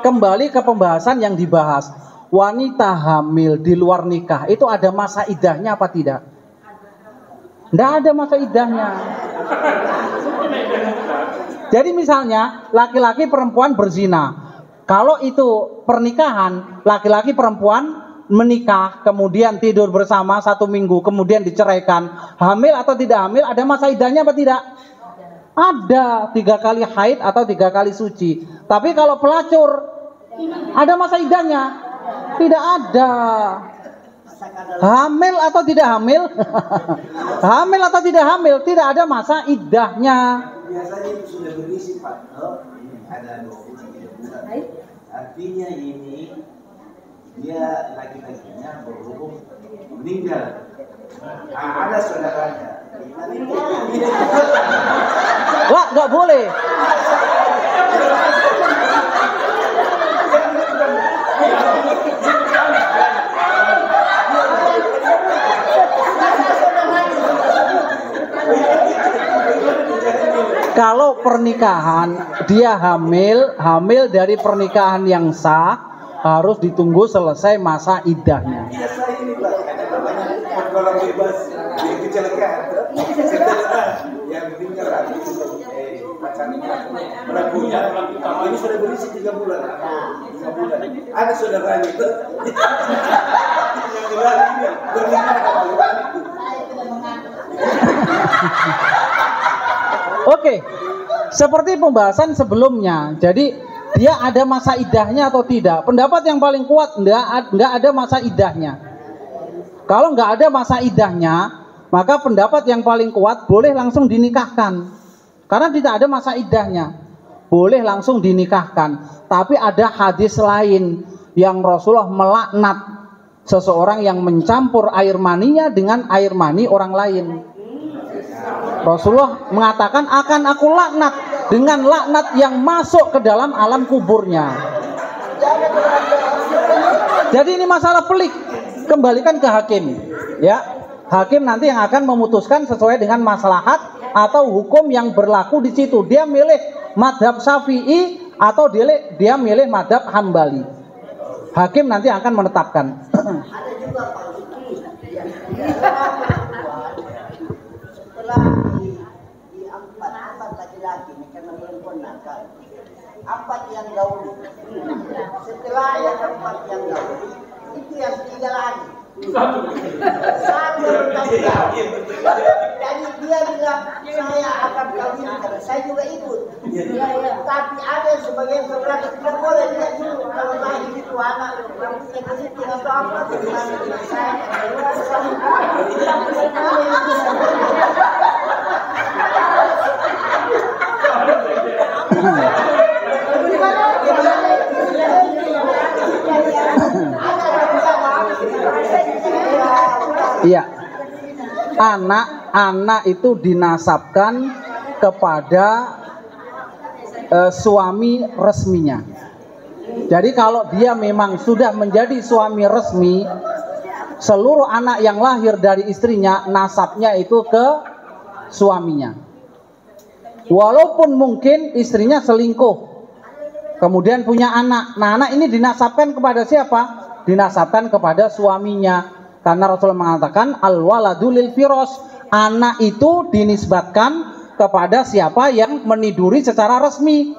Kembali ke pembahasan yang dibahas. Wanita hamil di luar nikah itu ada masa idahnya apa tidak? Tidak ada masa idahnya. Jadi misalnya laki-laki perempuan berzina, kalau itu pernikahan, laki-laki perempuan menikah, kemudian tidur bersama 1 minggu, kemudian diceraikan, hamil atau tidak hamil, ada masa idahnya apa tidak? Ada, 3 kali haid atau 3 kali suci. Tapi kalau pelacur, ada masa idahnya? Tidak ada. Hamil atau tidak hamil? Hamil atau tidak hamil, tidak ada masa idahnya. Biasanya itu sudah berisi Pak. Oh, ini ada 23 bulan. Artinya ini dia laki-lakinya berhubung meninggal. Ada saudaranya. Wah, nggak boleh. Kalau pernikahan dia hamil dari pernikahan yang sah, harus ditunggu selesai masa idahnya. Biasa ini Pak, ada banyak orang bebas yang kecelakaan. Setelah yang meninggal pacarnya pelakunya ini sudah berisi 3 bulan. 3 bulan. Ada saudaranya itu yang bilang ini bernikah sama orang itu. Oke, seperti pembahasan sebelumnya. Jadi dia ada masa idahnya atau tidak? Pendapat yang paling kuat enggak ada masa idahnya. Kalau enggak ada masa idahnya, maka pendapat yang paling kuat boleh langsung dinikahkan. Karena tidak ada masa idahnya, boleh langsung dinikahkan. Tapi ada hadis lain yang Rasulullah melaknat seseorang yang mencampur air maninya dengan air mani orang lain. Rasulullah mengatakan akan aku laknat dengan laknat yang masuk ke dalam alam kuburnya. Jadi ini masalah pelik, kembalikan ke hakim, ya. Hakim nanti yang akan memutuskan sesuai dengan maslahat atau hukum yang berlaku di situ. Dia milih madhab Syafi'i atau dia milih madhab Hambali. Hakim nanti akan menetapkan. Ada juga Pak Zuki setelah di 4 laki-laki ini karena perempuan nakal, 4 yang gaul. Setelah yang 4 yang gaul, itu yang 3 lagi. Satu jadi dia bilang saya akan kawin karena saya juga ikut. Tapi ada yang sebagian saudara tidak boleh dia dulu kalau lahir itu anak rambutnya keriting atau apa Iya, anak itu dinasabkan kepada suami resminya. Jadi kalau dia memang sudah menjadi suami resmi, seluruh anak yang lahir dari istrinya nasabnya itu ke suaminya. Walaupun mungkin istrinya selingkuh, kemudian punya anak. Nah, anak ini dinasabkan kepada siapa? Dinasabkan kepada suaminya. Karena Rasulullah mengatakan al-waladu lil firas, anak itu dinisbatkan kepada siapa yang meniduri secara resmi.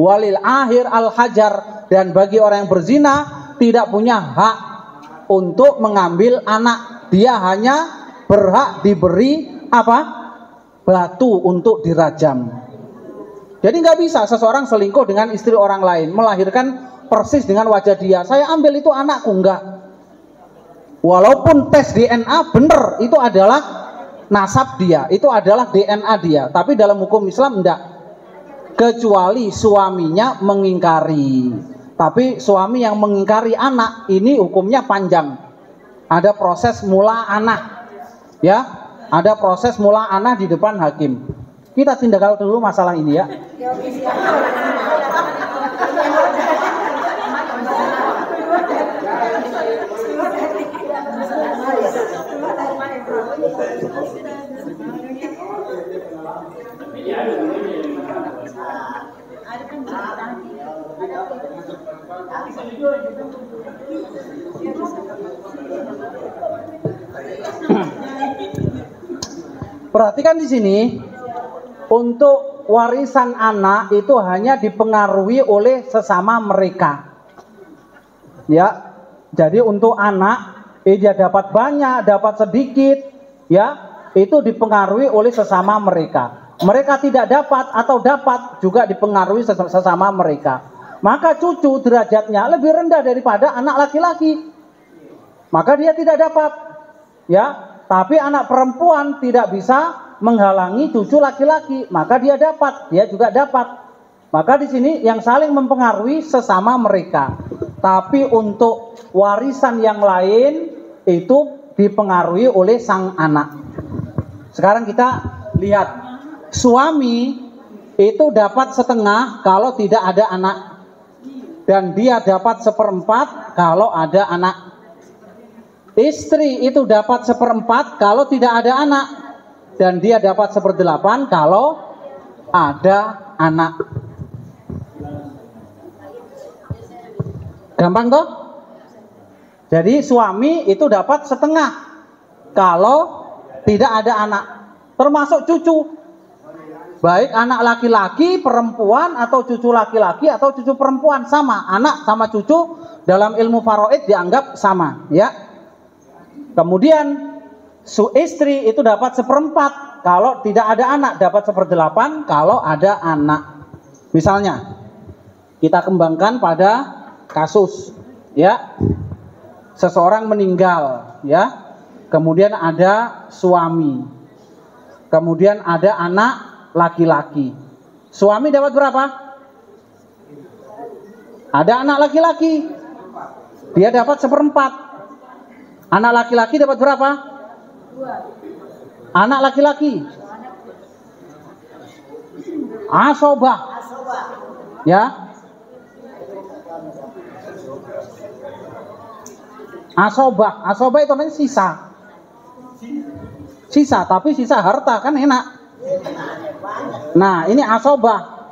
Walil akhir al-hajar, dan bagi orang yang berzina tidak punya hak untuk mengambil anak. Dia hanya berhak diberi apa? Batu untuk dirajam. Jadi nggak bisa seseorang selingkuh dengan istri orang lain, melahirkan persis dengan wajah dia, saya ambil itu anakku, enggak. Walaupun tes DNA benar itu adalah nasab dia, itu adalah DNA dia, tapi dalam hukum Islam enggak, kecuali suaminya mengingkari. Tapi suami yang mengingkari anak ini hukumnya panjang, ada proses mula anak, ya, ada proses mula anak di depan hakim. Kita tindak dulu masalah ini ya. Perhatikan di sini, untuk warisan anak itu hanya dipengaruhi oleh sesama mereka. Ya, jadi untuk anak dia dapat banyak, dapat sedikit, ya, itu dipengaruhi oleh sesama mereka. Mereka tidak dapat atau dapat juga dipengaruhi sesama mereka. Maka cucu derajatnya lebih rendah daripada anak laki-laki. Maka dia tidak dapat, ya. Tapi anak perempuan tidak bisa menghalangi cucu laki-laki, maka dia dapat, dia juga dapat. Maka di sini yang saling mempengaruhi sesama mereka. Tapi untuk warisan yang lain itu dipengaruhi oleh sang anak. Sekarang kita lihat, suami itu dapat setengah kalau tidak ada anak, dan dia dapat seperempat kalau ada anak. Istri itu dapat seperempat kalau tidak ada anak, dan dia dapat seperdelapan kalau ada anak. Gampang toh? Jadi suami itu dapat setengah kalau tidak ada anak, termasuk cucu. Baik anak laki-laki, perempuan, atau cucu laki-laki atau cucu perempuan, sama. Anak sama cucu dalam ilmu faraid dianggap sama, ya. Kemudian istri itu dapat seperempat kalau tidak ada anak, dapat seperdelapan kalau ada anak. Misalnya kita kembangkan pada kasus, ya, seseorang meninggal, ya, kemudian ada suami, kemudian ada anak laki-laki. Suami dapat berapa? Ada anak laki-laki, dia dapat seperempat. Anak laki-laki dapat berapa? Anak laki-laki asobah, ya, asobah itu namanya sisa, tapi sisa harta kan enak. Nah ini asobah,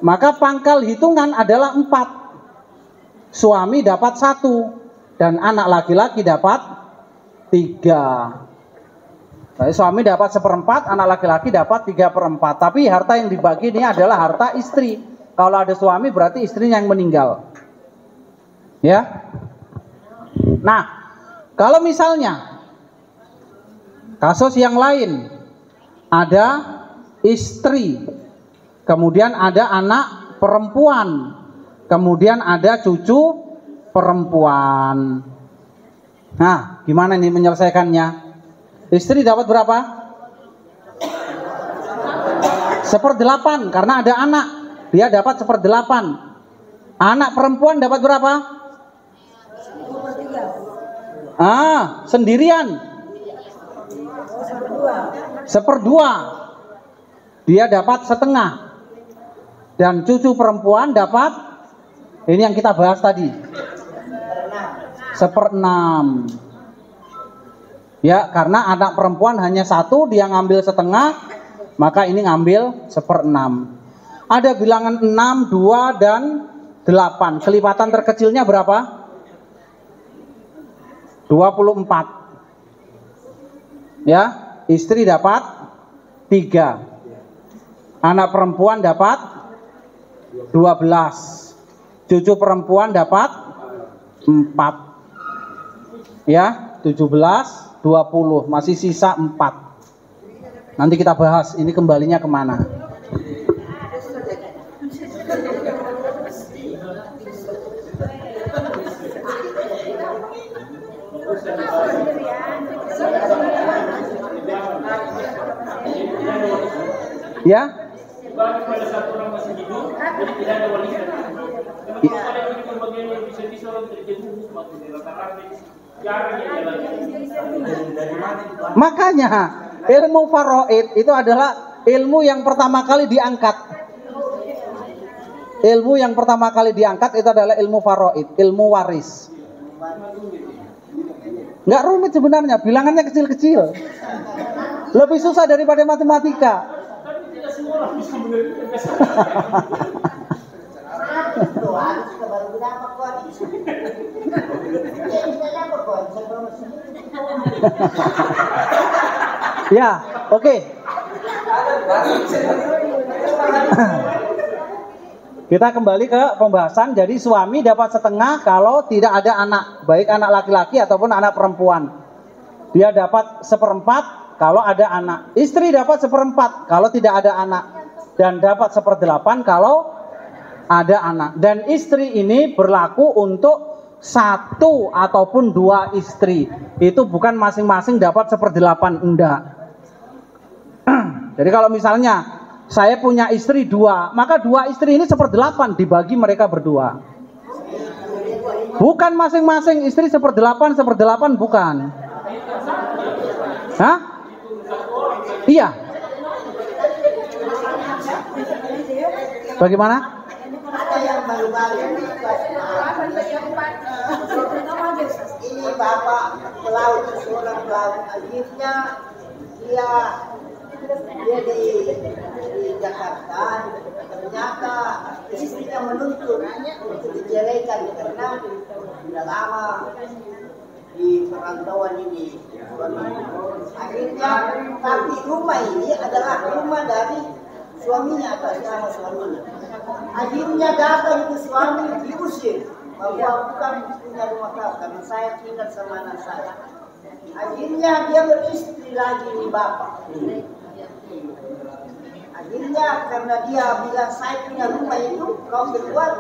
maka pangkal hitungan adalah 4. Suami dapat 1 dan anak laki-laki dapat 3. Jadi suami dapat seperempat, anak laki-laki dapat 3/4. Tapi harta yang dibagi ini adalah harta istri. Kalau ada suami berarti istrinya yang meninggal, ya. Nah kalau misalnya kasus yang lain, ada istri, kemudian ada anak perempuan, kemudian ada cucu perempuan. Nah, gimana nih menyelesaikannya? Istri dapat berapa? 1/8 karena ada anak, dia dapat 1/8. Anak perempuan dapat berapa? Sendirian 1/2. Dia dapat setengah. Dan cucu perempuan dapat, ini yang kita bahas tadi, 1/6. Ya, karena anak perempuan hanya 1, dia ngambil setengah, maka ini ngambil 1/6. Ada bilangan 6, 2, dan 8. Kelipatan terkecilnya berapa? 24. Ya, istri dapat 3. Anak perempuan dapat 12. Cucu perempuan dapat 4. Ya, 17, 20, masih sisa 4. Nanti kita bahas ini kembalinya kemana. Ya. Bagi pada satu orang masih hidup, jadi tidak ada warisan. Kalau ada yang pembagian yang bisa orang terjadi semakin rata-rata jarang yang jalan. Dari mana itu? Makanya ilmu faraid itu adalah ilmu yang pertama kali diangkat. Ilmu yang pertama kali diangkat itu adalah ilmu faraid, ilmu waris. Nggak rumit sebenarnya, bilangannya kecil-kecil. Lebih susah daripada matematika. Tapi tidak semua orang bisa menerima. Ya, oke. Kita kembali ke pembahasan. Jadi suami dapat setengah kalau tidak ada anak, baik anak laki-laki ataupun anak perempuan. Dia dapat seperempat kalau ada anak. Istri dapat seperempat kalau tidak ada anak, dan dapat 1/8 kalau ada anak. Dan istri ini berlaku untuk 1 ataupun 2 istri. Itu bukan masing-masing dapat 1/8, enggak. Jadi kalau misalnya saya punya istri 2, maka 2 istri ini 1/8 dibagi mereka berdua. Bukan masing-masing istri 1/8, bukan. Hah? Iya. Bagaimana? Ada yang baru-baru ini bapak pelaut, seorang pelaut, akhirnya dia di Jakarta, ternyata istrinya menuntut untuk diceraikan karena sudah lama di perantauan ini. Akhirnya, tapi rumah ini adalah rumah dari suaminya atau sama suaminya. Akhirnya datang itu suami diusir bahwa bukan punya rumah kau karena saya tinggal sama anak saya. Akhirnya dia beristri lagi di bapak. Akhirnya karena dia bilang saya punya rumah itu kau keluar,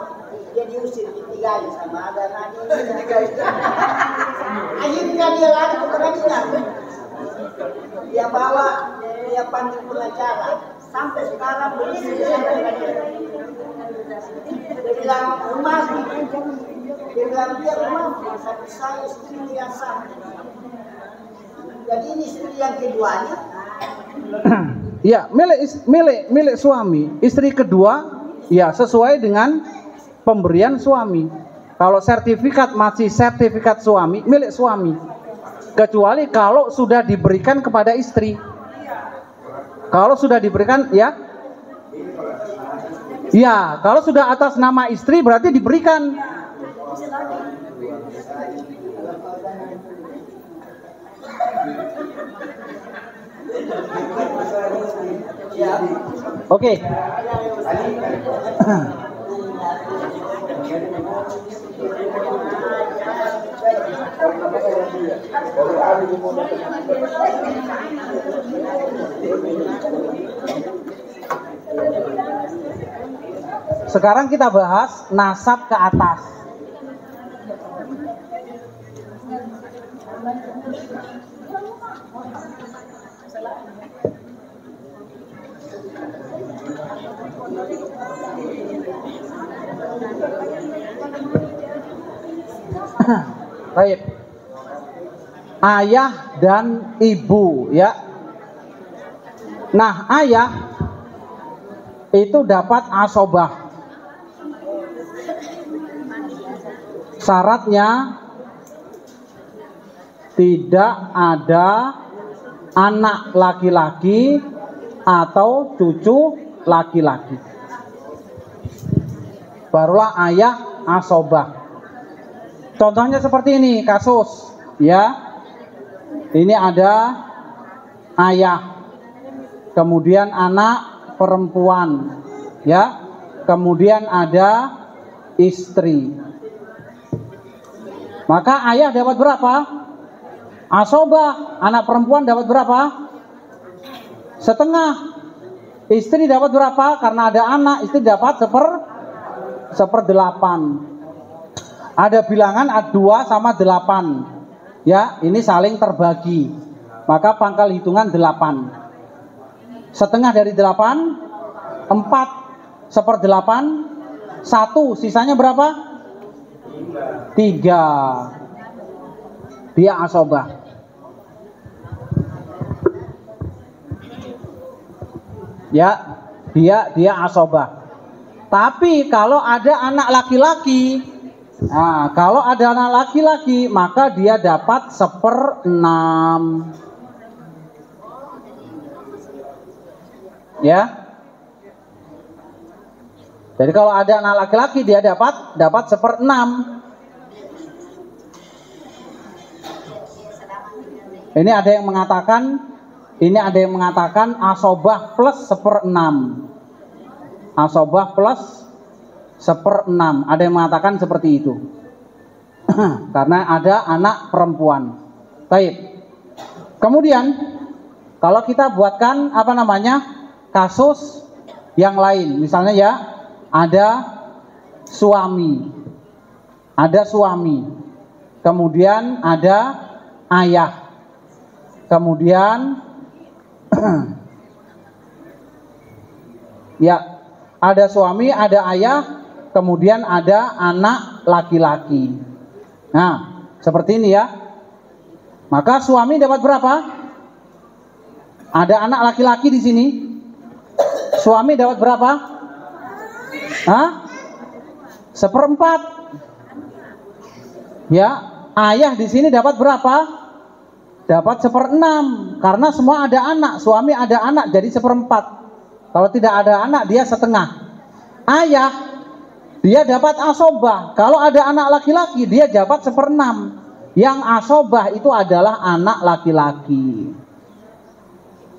dia diusir, ditinggali sama ada nadi. Akhirnya dia lari ke pengadilan. Dia bawa, dia panggil pengacara. Sampai sekarang berisi dia bilang rumah, dia bilang dia rumah, tapi saya istri yang sah. Jadi ini istri yang keduanya. Ya, milik suami. Istri kedua, ya sesuai dengan pemberian suami. Kalau sertifikat masih sertifikat suami, milik suami. Kecuali kalau sudah diberikan kepada istri. Kalau sudah diberikan, ya. Ya, kalau sudah atas nama istri berarti diberikan. Oke. Sekarang kita bahas nasab ke atas. Baik. Ayah dan ibu, ya. Nah, ayah itu dapat asobah. Syaratnya tidak ada anak laki-laki atau cucu laki-laki. Barulah ayah asobah. Contohnya seperti ini kasus, ya. Ini ada ayah, kemudian anak perempuan, ya. Kemudian ada istri. Maka ayah dapat berapa? Asobah. Anak perempuan dapat berapa? Setengah. Istri dapat berapa? Karena ada anak, istri dapat 1/8. Ada bilangan 2 sama 8. Ya, ini saling terbagi. Maka pangkal hitungan 8. setengah dari 8, 4 1/8, 1, sisanya berapa? 3. Dia asobah. Ya, dia asobah. Tapi kalau ada anak laki-laki, nah, kalau ada anak laki-laki maka dia dapat 1/6. Ya. Jadi kalau ada anak laki-laki dia dapat 1/6. Ini ada yang mengatakan asobah plus 1/6. Asobah plus 1/6. Ada yang mengatakan seperti itu. Karena ada anak perempuan. Baik. Kemudian kalau kita buatkan kasus yang lain, misalnya ya ada suami, kemudian ada ayah, kemudian ya ada suami, ada ayah, kemudian ada anak laki-laki. Nah, seperti ini ya. Maka suami dapat berapa? Ada anak laki-laki di sini. Suami dapat berapa? 1/4. Ya, ayah di sini dapat berapa? Dapat 1/6. Karena semua ada anak, suami ada anak, jadi 1/4. Kalau tidak ada anak dia setengah. Ayah dia dapat asobah. Kalau ada anak laki-laki dia dapat 1/6. Yang asobah itu adalah anak laki-laki.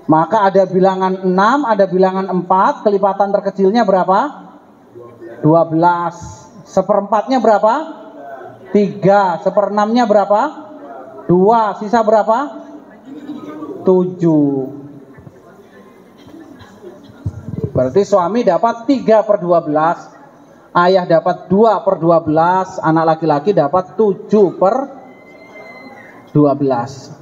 Maka ada bilangan 6, ada bilangan 4, kelipatan terkecilnya berapa? 12. 1/4-nya berapa? 3. 1/6-nya berapa? 2. Sisa berapa? 7. Berarti suami dapat 3/12, ayah dapat 2/12, anak laki-laki dapat 7/12.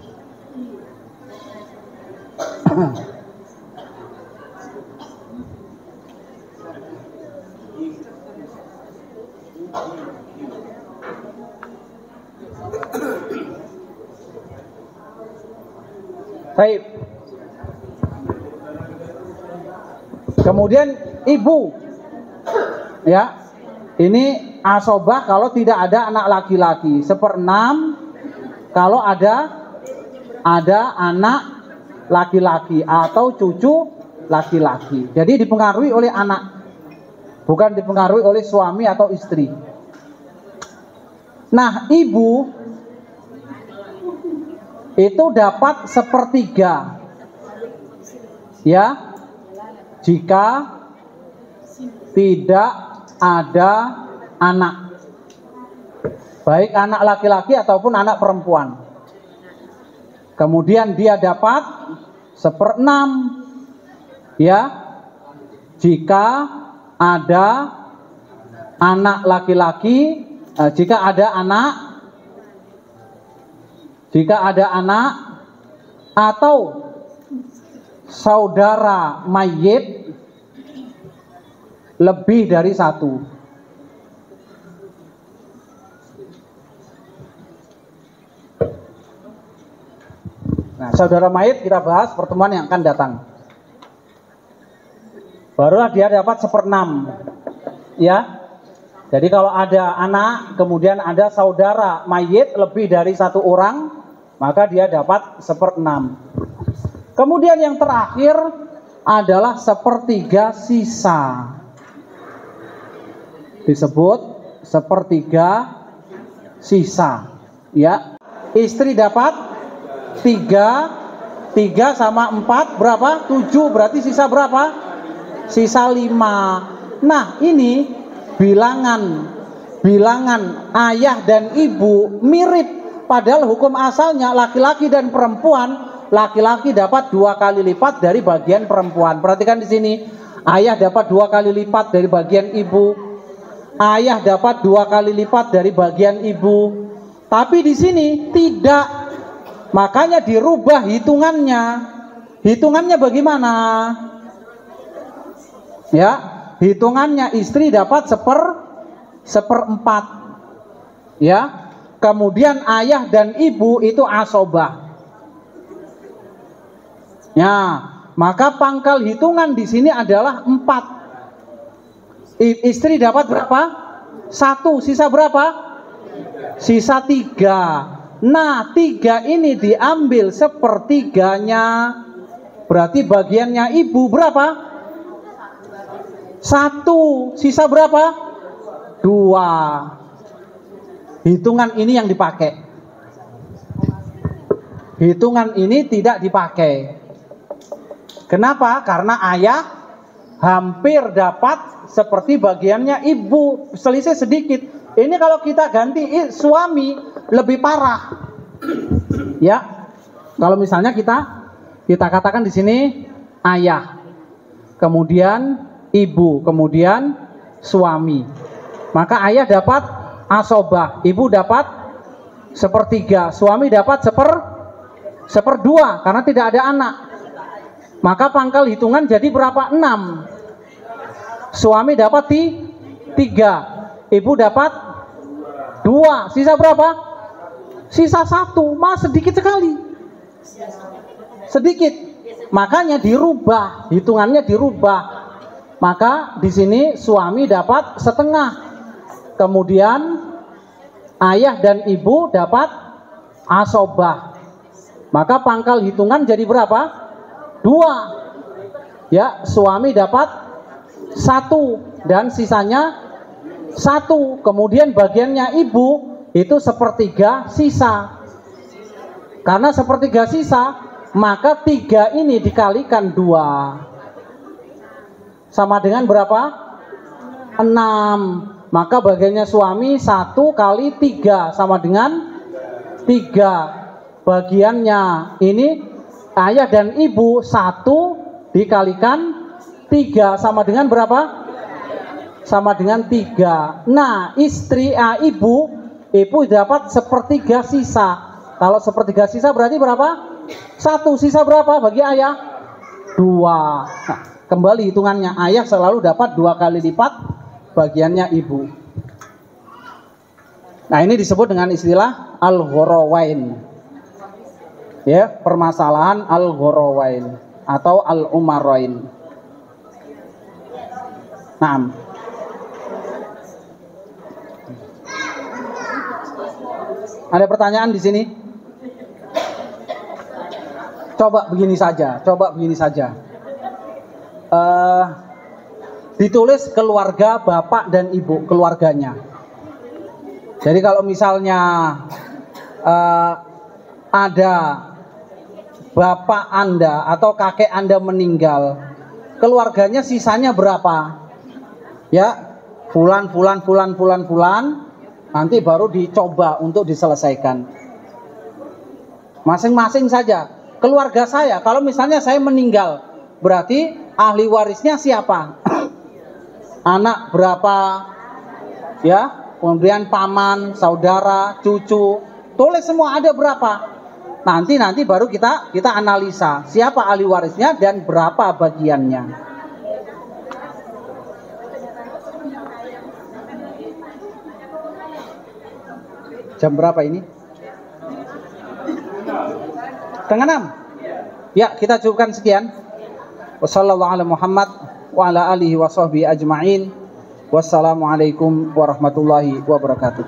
Baik. Kemudian ibu, ya, ini asobah kalau tidak ada anak laki-laki. 1/6 kalau ada anak laki-laki atau cucu laki-laki. Jadi dipengaruhi oleh anak, bukan dipengaruhi oleh suami atau istri. Nah, ibu itu dapat 1/3, ya, jika tidak ada anak, baik anak laki-laki ataupun anak perempuan. Kemudian dia dapat 1/6, ya, jika ada anak laki-laki, jika ada anak atau saudara mayit lebih dari 1. Nah, saudara mayit kita bahas pertemuan yang akan datang. Barulah dia dapat 1/6, ya. Jadi kalau ada anak, kemudian ada saudara mayit lebih dari 1 orang, maka dia dapat 1/6. Kemudian yang terakhir adalah 1/3 sisa. Disebut 1/3 sisa, ya. Istri dapat 3 sama 4 berapa? 7, berarti sisa berapa? Sisa 5. Nah, ini bilangan ayah dan ibu mirip, padahal hukum asalnya laki-laki dan perempuan. Laki-laki dapat 2 kali lipat dari bagian perempuan. Perhatikan di sini, ayah dapat 2 kali lipat dari bagian ibu, ayah dapat 2 kali lipat dari bagian ibu. Tapi di sini tidak, makanya dirubah hitungannya. Hitungannya bagaimana? Ya, hitungannya istri dapat seperempat. Ya, kemudian ayah dan ibu itu asobah. Ya, maka pangkal hitungan di sini adalah 4. Istri dapat berapa? 1, sisa berapa? Sisa 3. Nah, 3 ini diambil sepertiganya, berarti bagiannya ibu berapa? 1, sisa berapa? 2. Hitungan ini yang dipakai. Hitungan ini tidak dipakai. Kenapa? Karena ayah hampir dapat seperti bagiannya ibu, selisih sedikit. Ini kalau kita ganti suami lebih parah. Ya. Kalau misalnya kita katakan di sini ayah, kemudian ibu, kemudian suami. Maka ayah dapat asobah, ibu dapat sepertiga, suami dapat seperdua karena tidak ada anak. Maka pangkal hitungan jadi berapa? 6. Suami dapat 3, ibu dapat 2, sisa berapa? Sisa 1, sedikit sekali. Sedikit. Makanya dirubah, hitungannya dirubah. Maka di sini suami dapat setengah. Kemudian ayah dan ibu dapat asobah. Maka pangkal hitungan jadi berapa? 2. Ya, suami dapat 1 dan sisanya 1. Kemudian bagiannya ibu itu sepertiga sisa. Karena sepertiga sisa, maka 3 ini dikalikan 2 sama dengan berapa? 6. Maka bagiannya suami 1 kali 3 sama dengan 3. Bagiannya ini ayah dan ibu 1 dikalikan 3 sama dengan berapa? Sama dengan 3. Nah, ibu dapat sepertiga sisa. Kalau sepertiga sisa berarti berapa? 1, sisa berapa bagi ayah? 2. Nah, kembali hitungannya, ayah selalu dapat 2 kali lipat bagiannya ibu. Nah, ini disebut dengan istilah al-gharawain. Ya, permasalahan al-gharawain atau al-umarain. Naam. Ada pertanyaan di sini? Coba begini saja. Ditulis keluarga bapak dan ibu, keluarganya. Jadi kalau misalnya ada bapak Anda atau kakek Anda meninggal, keluarganya sisanya berapa? Ya, fulan, nanti baru dicoba untuk diselesaikan. Masing-masing saja. Keluarga saya, kalau misalnya saya meninggal, berarti ahli warisnya siapa? Anak berapa, ya, kemudian paman, saudara, cucu, tulis semua ada berapa. Nanti baru kita analisa siapa ahli warisnya dan berapa bagiannya. Jam berapa ini? 5:30. Ya, kita cukupkan sekian. Wassalamualaikum warahmatullahi wabarakatuh. Wassalamualaikum warahmatullahi wabarakatuh.